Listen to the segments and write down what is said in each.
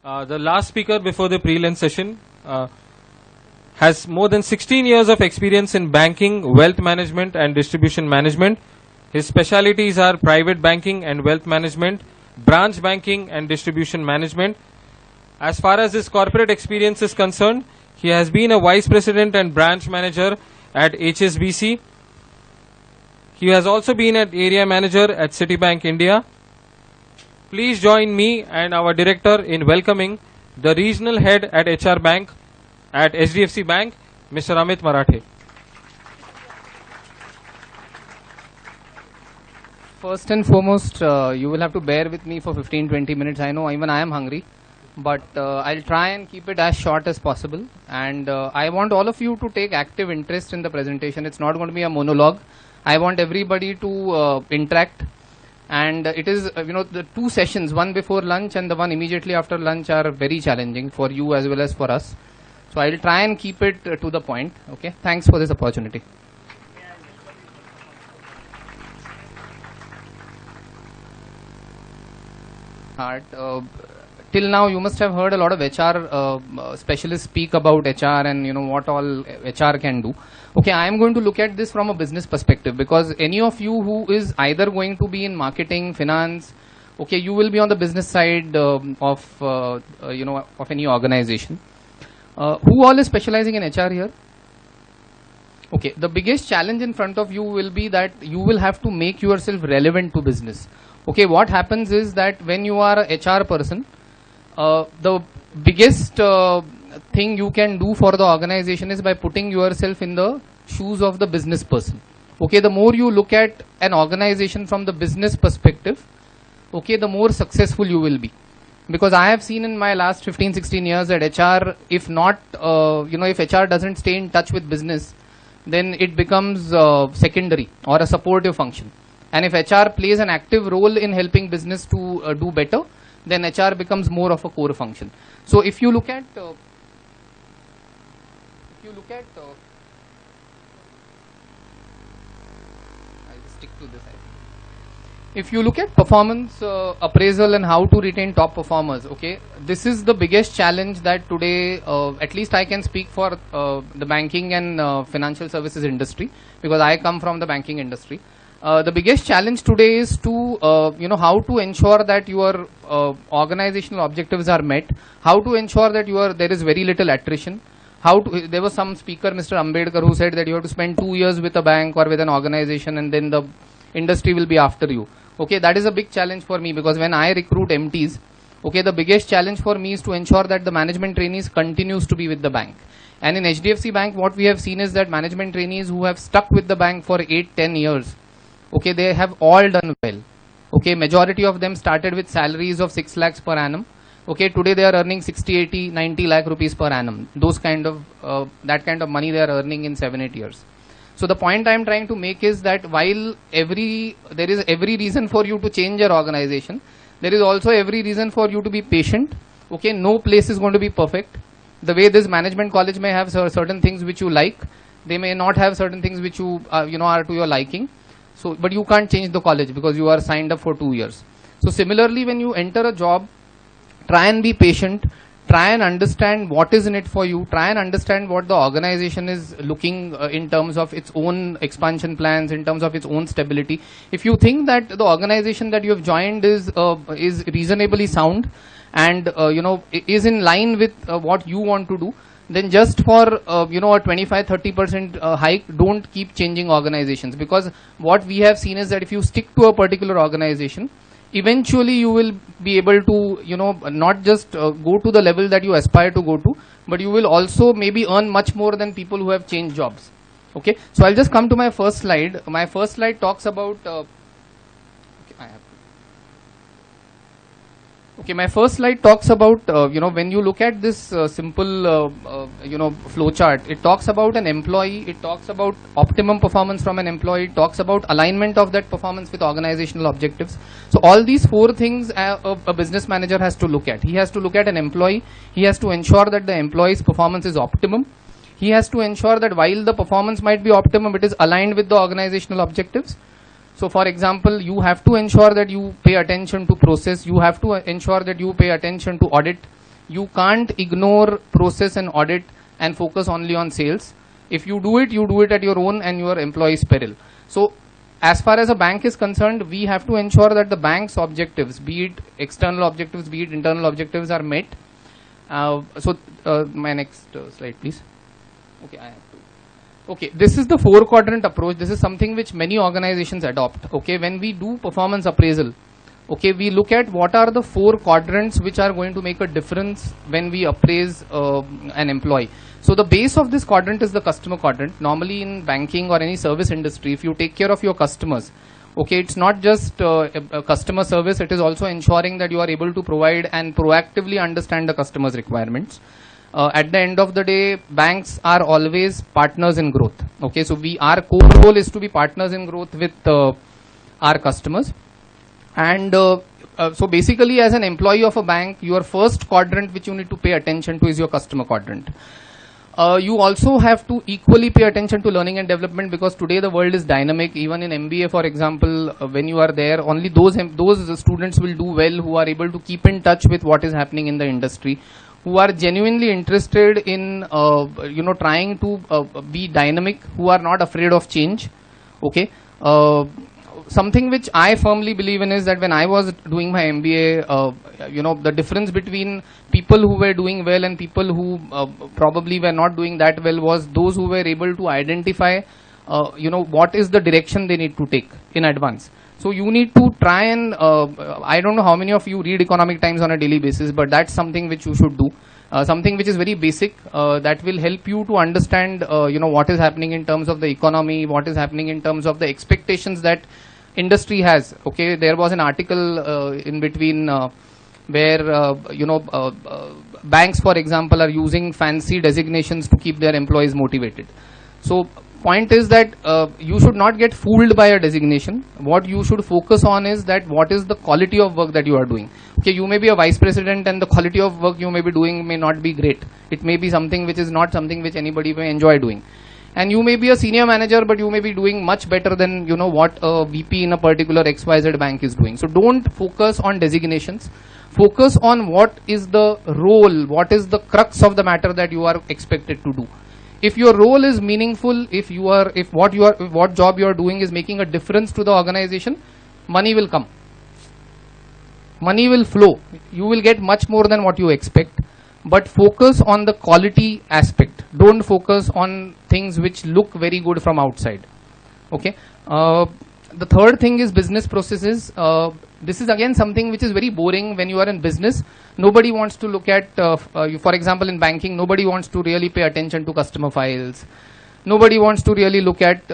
The last speaker before the pre-lunch session has more than 16 years of experience in banking, wealth management and distribution management. His specialities are private banking and wealth management, branch banking and distribution management. As far as his corporate experience is concerned, he has been a vice president and branch manager at HSBC. He has also been an area manager at Citibank India. Please join me and our director in welcoming the regional head at HR Bank at HDFC Bank, Mr. Amit Marathe. First and foremost, you will have to bear with me for 15-20 minutes. I know even I am hungry, but I'll try and keep it as short as possible. And I want all of you to take active interest in the presentation. It's not going to be a monologue. I want everybody to interact. And it is, the two sessions, one before lunch and the one immediately after lunch, are very challenging for you as well as for us. So I'll try and keep it to the point. Okay, thanks for this opportunity. Till now you must have heard a lot of HR specialists speak about HR and what all HR can do. Okay, I am going to look at this from a business perspective, because any of you who is either going to be in marketing, finance, okay, you will be on the business side of any organization. Who all is specializing in HR here? Okay, the biggest challenge in front of you will be that you will have to make yourself relevant to business. Okay, what happens is that when you are a HR person, the biggest thing you can do for the organization is by putting yourself in the shoes of the business person. Okay, the more you look at an organization from the business perspective, okay, the more successful you will be. Because I have seen in my last 15-16 years that HR, if not, if HR doesn't stay in touch with business, then it becomes secondary or a supportive function. And if HR plays an active role in helping business to do better, then HR becomes more of a core function. So if you look at, I'll just stick to this. If you look at performance appraisal and how to retain top performers, okay, this is the biggest challenge that today, at least I can speak for the banking and financial services industry, because I come from the banking industry. The biggest challenge today is to, how to ensure that your organizational objectives are met, how to ensure that there is very little attrition. There was some speaker, Mr. Ambedkar, who said that you have to spend 2 years with a bank or with an organization and then the industry will be after you. Okay, that is a big challenge for me, because when I recruit MTs, okay, the biggest challenge for me is to ensure that the management trainees continues to be with the bank. And in HDFC Bank, what we have seen is that management trainees who have stuck with the bank for 8-10 years, okay, they have all done well. Okay, majority of them started with salaries of 6 lakhs per annum. Okay, today they are earning 60, 80, 90 lakh rupees per annum. Those kind of, that kind of money they are earning in 7-8 years. So the point I am trying to make is that while there is every reason for you to change your organization, there is also every reason for you to be patient. Okay, no place is going to be perfect. The way this management college may have certain things which you like, they may not have certain things which you are to your liking. So, but you can't change the college because you are signed up for 2 years. So similarly, when you enter a job, try and be patient. Try and understand what is in it for you. Try and understand what the organization is looking in terms of its own expansion plans, in terms of its own stability. If you think that the organization that you have joined is reasonably sound and is in line with what you want to do, then just for a 25-30% hike, don't keep changing organizations. Because what we have seen is that if you stick to a particular organization, eventually you will be able to not just go to the level that you aspire to go to, but you will also maybe earn much more than people who have changed jobs. Okay, so I'll just come to my first slide. My first slide talks about my first slide talks about when you look at this simple flow chart, it talks about an employee, it talks about optimum performance from an employee, it talks about alignment of that performance with organizational objectives. So all these 4 things a business manager has to look at. He has to look at an employee, he has to ensure that the employee's performance is optimum, he has to ensure that while the performance might be optimum, it is aligned with the organizational objectives. So for example, you have to ensure that you pay attention to process, you have to ensure that you pay attention to audit, You can't ignore process and audit and focus only on sales. If you do it at your own and your employee's peril. So as far as a bank is concerned, we have to ensure that the bank's objectives, be it external objectives, be it internal objectives, are met. My next slide, please. Okay, I have to. Okay, this is the 4-quadrant approach. This is something which many organizations adopt. Okay, when we do performance appraisal, okay, we look at what are the 4 quadrants which are going to make a difference when we appraise an employee. So the base of this quadrant is the customer quadrant. Normally in banking or any service industry, if you take care of your customers, okay, it's not just a customer service, it is also ensuring that you are able to provide and proactively understand the customer's requirements. At the end of the day, banks are always partners in growth. Okay, so our core role is to be partners in growth with our customers. And so basically, as an employee of a bank, your first quadrant which you need to pay attention to is your customer quadrant. You also have to equally pay attention to learning and development, because today the world is dynamic. Even in MBA, for example, when you are there, only those students will do well who are able to keep in touch with what is happening in the industry, who are genuinely interested in trying to be dynamic, who are not afraid of change. Okay. Something which I firmly believe in is that when I was doing my MBA, the difference between people who were doing well and people who probably were not doing that well was those who were able to identify, what is the direction they need to take in advance. So you need to try and, I don't know how many of you read Economic Times on a daily basis, but that's something which you should do. Something which is very basic, that will help you to understand, what is happening in terms of the economy, what is happening in terms of the expectations that industry has. Okay, there was an article in between where banks, for example, are using fancy designations to keep their employees motivated. So point is that you should not get fooled by a designation. What you should focus on is that what is the quality of work that you are doing. Okay, you may be a vice president and the quality of work you may be doing may not be great. It may be something which is not something which anybody may enjoy doing. And you may be a senior manager, but you may be doing much better than what a VP in a particular XYZ bank is doing. So don't focus on designations. Focus on what is the role, what is the crux of the matter that you are expected to do. If your role is meaningful, if what job you are doing is making a difference to the organization, money will come. Money will flow. You will get much more than what you expect. But focus on the quality aspect. Don't focus on things which look very good from outside. Okay. The third thing is business processes. This is again something which is very boring when you are in business. Nobody wants to look at, for example, in banking, nobody wants to really pay attention to customer files. Nobody wants to really look at,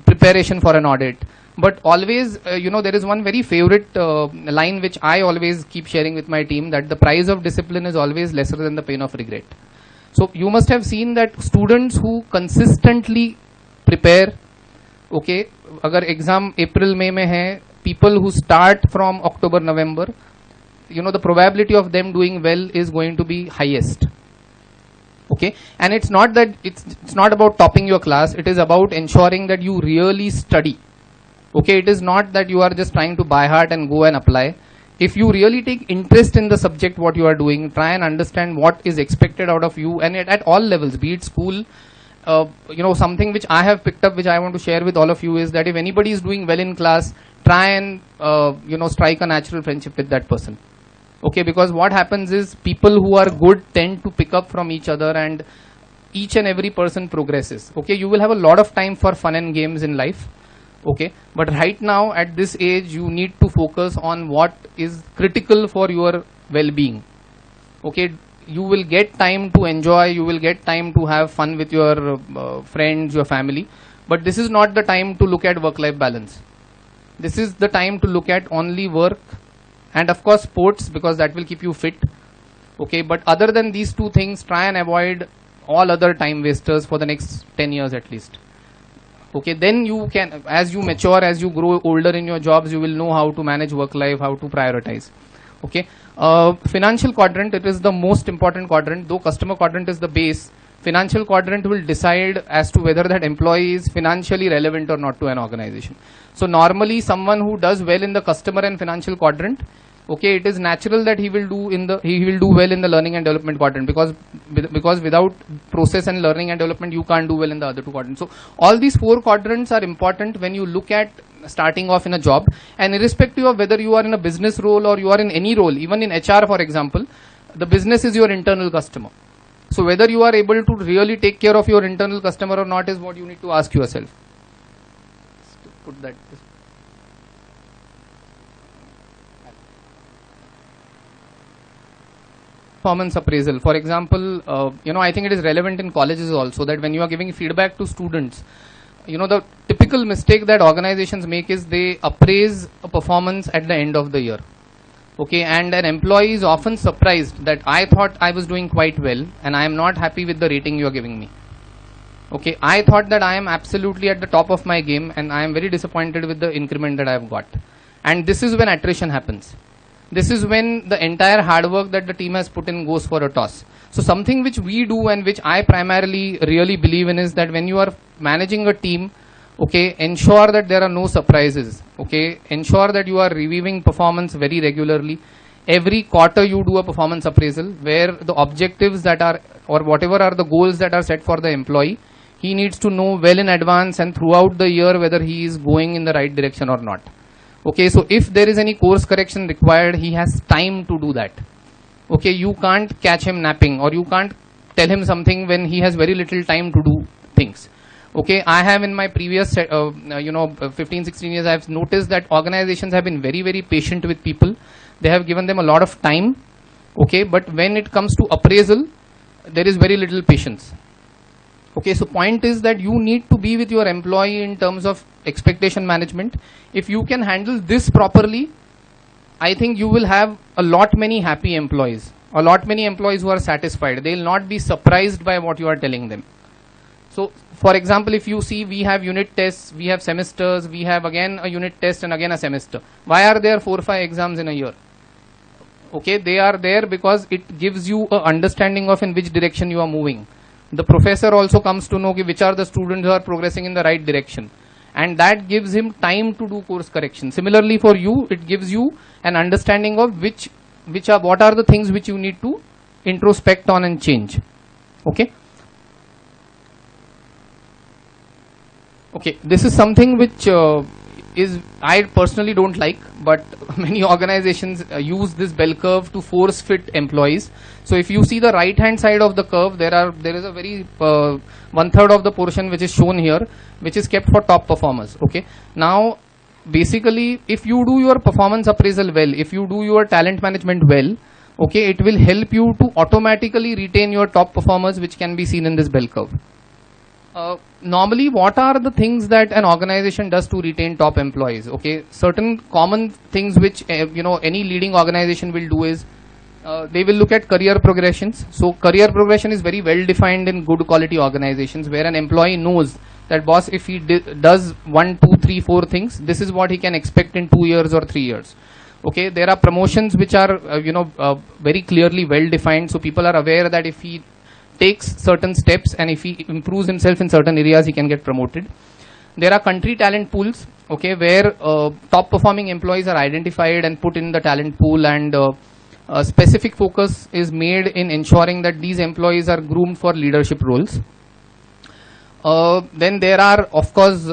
preparation for an audit. But always, there is one very favorite line which I always keep sharing with my team, that the price of discipline is always lesser than the pain of regret. So you must have seen that students who consistently prepare, okay, agar exam April, May mein hai, people who start from October, November, the probability of them doing well is going to be highest. Okay, and it's not that it's not about topping your class. It is about ensuring that you really study. Okay, it is not that you are just trying to by heart and go and apply. If you really take interest in the subject, what you are doing, try and understand what is expected out of you, and at all levels, be it school, something which I have picked up, which I want to share with all of you, is that if anybody is doing well in class, try and, strike a natural friendship with that person. Okay, because what happens is people who are good tend to pick up from each other, and each and every person progresses. Okay, you will have a lot of time for fun and games in life. Okay, but right now at this age you need to focus on what is critical for your well-being. Okay, you will get time to enjoy, you will get time to have fun with your friends, your family, but this is not the time to look at work-life balance. This is the time to look at only work and of course sports, because that will keep you fit. Okay, but other than these two things, try and avoid all other time wasters for the next 10 years at least. Okay, then you can, as you mature, as you grow older in your jobs, you will know how to manage work life, how to prioritize. Okay, financial quadrant, it is the most important quadrant. Though customer quadrant is the base, financial quadrant will decide as to whether that employee is financially relevant or not to an organization. So normally someone who does well in the customer and financial quadrant okay, it is natural that he will do well in the learning and development quadrant, because without process and learning and development you can't do well in the other two quadrants. So all these four quadrants are important when you look at starting off in a job, and irrespective of whether you are in a business role or you are in any role, even in HR for example, the business is your internal customer. So whether you are able to really take care of your internal customer or not is what you need to ask yourself. Just to put that. Performance appraisal. For example, I think it is relevant in colleges also, that when you are giving feedback to students, the typical mistake that organizations make is they appraise a performance at the end of the year. Okay, and an employee is often surprised that I thought I was doing quite well and I am not happy with the rating you are giving me. Okay, I thought that I am absolutely at the top of my game and I am very disappointed with the increment that I have got. And this is when attrition happens. This is when the entire hard work that the team has put in goes for a toss. So something which we do and which I primarily really believe in is that when you are managing a team, okay, ensure that there are no surprises. Okay, ensure that you are reviewing performance very regularly. Every quarter you do a performance appraisal where the objectives that are, or whatever are the goals that are set for the employee, he needs to know well in advance and throughout the year whether he is going in the right direction or not. Okay, so if there is any course correction required, he has time to do that. Okay, you can't catch him napping, or you can't tell him something when he has very little time to do things. Okay, I have in my previous 15-16 years, I have noticed that organizations have been very, very patient with people. They have given them a lot of time. Okay, but when it comes to appraisal, there is very little patience. Okay, so point is that you need to be with your employee in terms of expectation management. If you can handle this properly, I think you will have a lot many happy employees, a lot many employees who are satisfied. They will not be surprised by what you are telling them. So for example, if you see, we have unit tests, we have semesters, we have again a unit test and again a semester. Why are there 4 or 5 exams in a year? Okay, they are there because it gives you an understanding of in which direction you are moving. The professor also comes to know which are the students who are progressing in the right direction, and that gives him time to do course correction. Similarly for you, it gives you an understanding of what are the things which you need to introspect on and change. Okay. Okay, this is something which I personally don't like, but many organizations use this bell curve to force fit employees. So if you see the right hand side of the curve, there is a very 1/3 of the portion which is shown here, which is kept for top performers. Okay, now basically if you do your performance appraisal well, if you do your talent management well, okay, it will help you to automatically retain your top performers, which can be seen in this bell curve. Normally, what are the things that an organization does to retain top employees? Okay, certain common things which any leading organization will do is they will look at career progressions. So career progression is very well defined in good quality organizations, where an employee knows that boss, if he does 1, 2, 3, 4 things, this is what he can expect in 2 years or 3 years. Okay, there are promotions which are very clearly well defined, so people are aware that if he takes certain steps and if he improves himself in certain areas, he can get promoted. There are country talent pools, okay, where top performing employees are identified and put in the talent pool, and a specific focus is made in ensuring that these employees are groomed for leadership roles. Then there are, of course,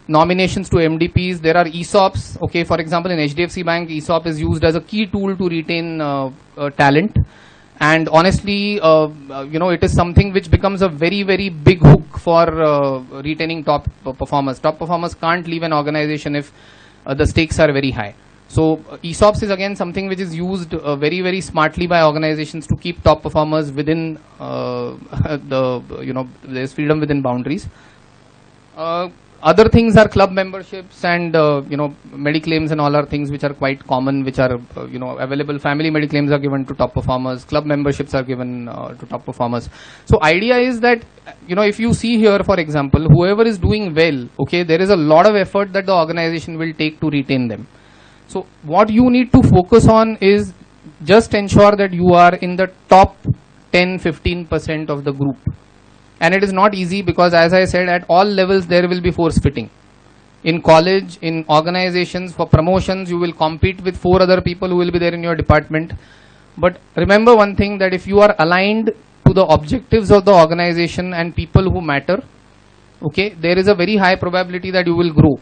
nominations to MDPs. There are ESOPs. Okay, for example, in HDFC Bank, ESOP is used as a key tool to retain talent. And honestly, it is something which becomes a very, very big hook for retaining top performers. Top performers can't leave an organization if the stakes are very high. So ESOPs is again something which is used very, very smartly by organizations to keep top performers within there's freedom within boundaries. Other things are club memberships and mediclaims and all are things which are quite common, which are available. Family mediclaims are given to top performers. Club memberships are given to top performers. So idea is that if you see here, for example, whoever is doing well, okay, there is a lot of effort that the organization will take to retain them. So what you need to focus on is just ensure that you are in the top 10-15% of the group. And it is not easy because, as I said, at all levels there will be force fitting. In college, in organizations, for promotions, you will compete with 4 other people who will be there in your department. But remember one thing, that if you are aligned to the objectives of the organization and people who matter, okay, there is a very high probability that you will grow.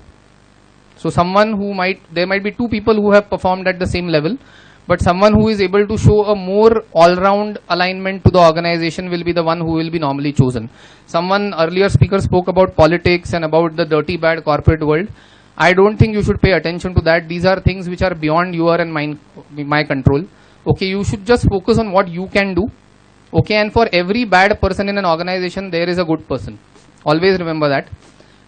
So there might be 2 people who have performed at the same level, but someone who is able to show a more all-round alignment to the organization will be the one who will be normally chosen. Someone earlier speaker spoke about politics and about the dirty bad corporate world. I don't think you should pay attention to that. These are things which are beyond your and my control. Okay, you should just focus on what you can do. Okay, and for every bad person in an organization, there is a good person. Always remember that.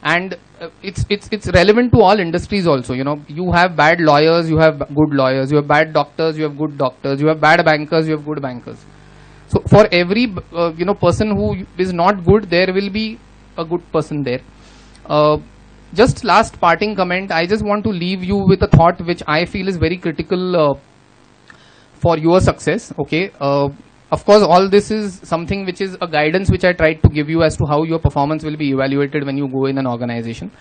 And it's relevant to all industries also. You know, you have bad lawyers, you have good lawyers, you have bad doctors, you have good doctors, you have bad bankers, you have good bankers. So for every person who is not good, there will be a good person there. Just last parting comment, I just want to leave you with a thought which I feel is very critical for your success. Okay, of course, all this is something which is a guidance which I tried to give you as to how your performance will be evaluated when you go in an organization.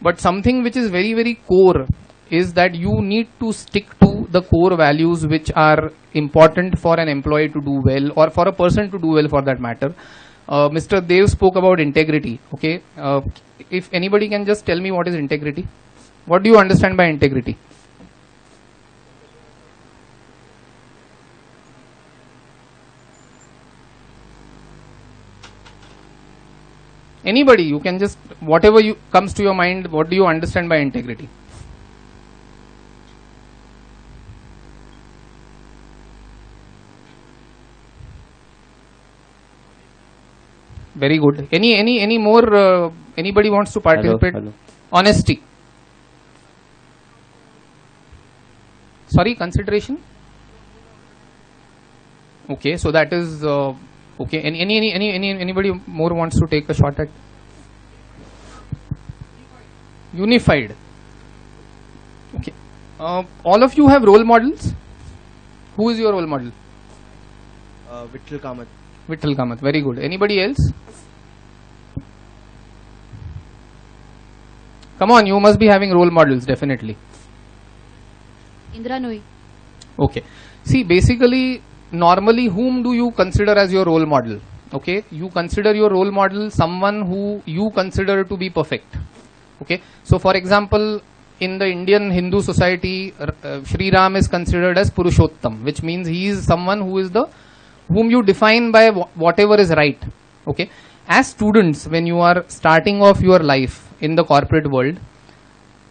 But something which is very, very core is that you need to stick to the core values which are important for an employee to do well, or for a person to do well for that matter. Mr. Dev spoke about integrity. Okay, if anybody can just tell me what is integrity. What do you understand by integrity? Anybody, you can just, whatever comes to your mind, what do you understand by integrity? Very good. Any more, anybody wants to participate? Hello. Honesty. Sorry, consideration? Okay, so that is, okay. Anybody more wants to take a shot at? Unified. Okay. All of you have role models. Who is your role model? Vittal Kamath. Vittal Kamath. Very good. Anybody else? Come on, you must be having role models, definitely. Indra Nooyi. Okay. See, basically, normally, whom do you consider as your role model? Okay, you consider your role model someone who you consider to be perfect. Okay, so for example, in the Indian Hindu society, Sri Ram is considered as Purushottam, which means he is someone whom you define by whatever is right. Okay, as students, when you are starting off your life in the corporate world,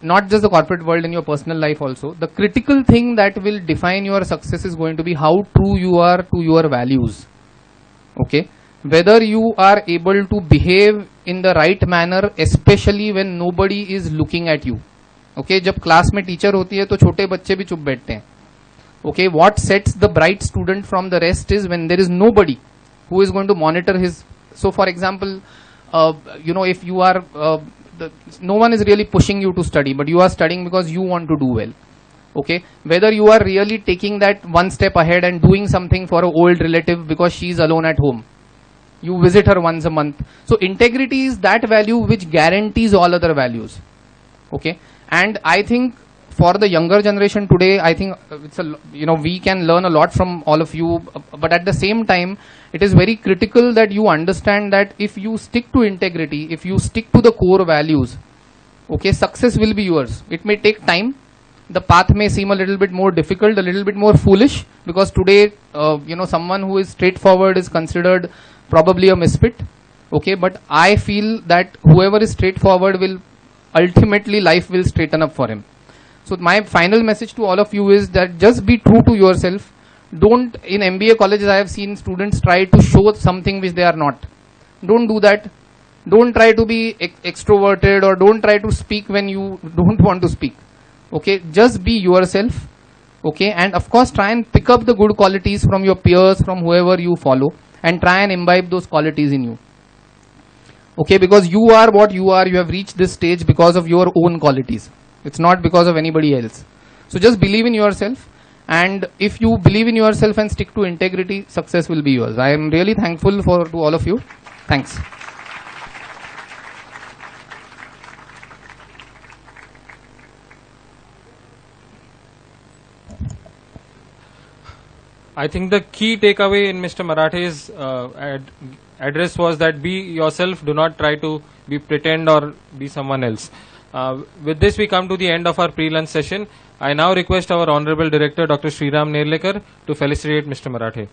not just the corporate world, in your personal life also, the critical thing that will define your success is going to be how true you are to your values. Okay, whether you are able to behave in the right manner, especially when nobody is looking at you. Okay, जब class में teacher होती है तो छोटे बच्चे भी चुप बैठते हैं. Okay, what sets the bright student from the rest is when there is nobody who is going to monitor his. So for example, if you are no one is really pushing you to study, but you are studying because you want to do well. Okay, whether you are really taking that one step ahead and doing something for an old relative because she is alone at home, you visit her once a month. So integrity is that value which guarantees all other values. Okay, and I think for the younger generation today, I think it's we can learn a lot from all of you, but at the same time, it is very critical that you understand that if you stick to integrity, if you stick to the core values, okay, success will be yours. It may take time. The path may seem a little bit more difficult, a little bit more foolish, because today, someone who is straightforward is considered probably a misfit. Okay, but I feel that whoever is straightforward will ultimately, life will straighten up for him. So my final message to all of you is that just be true to yourself. Don't, in MBA colleges I have seen students try to show something which they are not. Don't do that. Don't try to be extroverted, or don't try to speak when you don't want to speak. Okay, just be yourself. Okay, and of course try and pick up the good qualities from your peers, from whoever you follow, and try and imbibe those qualities in you. Okay, because you are what you are, you have reached this stage because of your own qualities. It's not because of anybody else. So just believe in yourself, and if you believe in yourself and stick to integrity, success will be yours. I am really thankful to all of you. Thanks. I think the key takeaway in Mr. Marathe's address was that be yourself, do not try to be pretend or be someone else. With this, we come to the end of our pre-lunch session. I now request our Honorable Director, Dr. Sriram Nerlekar, to felicitate Mr. Marathe.